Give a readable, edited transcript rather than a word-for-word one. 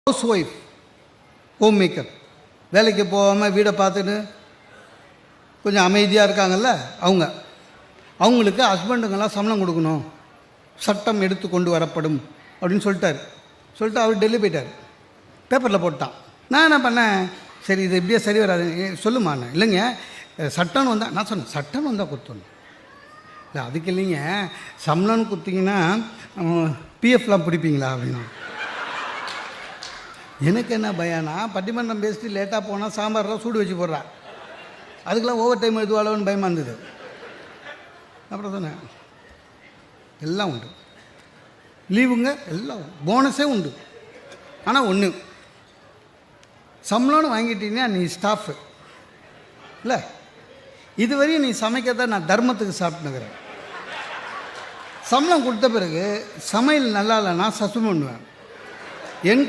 House wife, home maker, வேலைக்கு போகாமல் வீடை பார்த்துட்டு கொஞ்சம் அமைதியாக இருக்காங்கல்ல, அவங்களுக்கு ஹஸ்பண்டுங்கெல்லாம் சம்பளம் கொடுக்கணும், சட்டம் எடுத்து கொண்டு வரப்படும் அப்படின்னு சொல்லிட்டு அவர் டெல்லி போயிட்டார். பேப்பரில் போட்டான். நான் என்ன பண்ணேன், சரி இது எப்படியே சரி வராது, சொல்லுமாண்ணே. இல்லைங்க சட்டம்னு வந்தால், நான் சொன்னேன் சட்டம்னு வந்தால் கொடுத்துடணும். இல்லை அதுக்கு இல்லைங்க, சம்பளம்னு கொடுத்தீங்கன்னா பிஎஃப்லாம் பிடிப்பீங்களா அப்படின்னா. எனக்கு என்ன பயம்னா, பட்டிமன்றம் பேசிட்டு லேட்டாக போனால் சாம்பார்லாம் சூடு வச்சு போடுறா, அதுக்கெல்லாம் ஓவர் டைம் எதுவாளோன்னு பயமாக இருந்தது. அப்புறம் சொன்னேன் எல்லாம் உண்டு, லீவுங்க எல்லாம் போனஸே உண்டு. ஆனால் ஒன்று, சம்பளம்னு வாங்கிட்டீங்கன்னா நீ ஸ்டாஃபு இல்லை, இதுவரையும் நீ சமைக்கத்தான் நான் தர்மத்துக்கு சாப்பிட்டுக்கிறேன். சம்பளம் கொடுத்த பிறகு சமையல் நல்லா இல்லைன்னா சஸ்பெண்ட் பண்ணுவேன். என்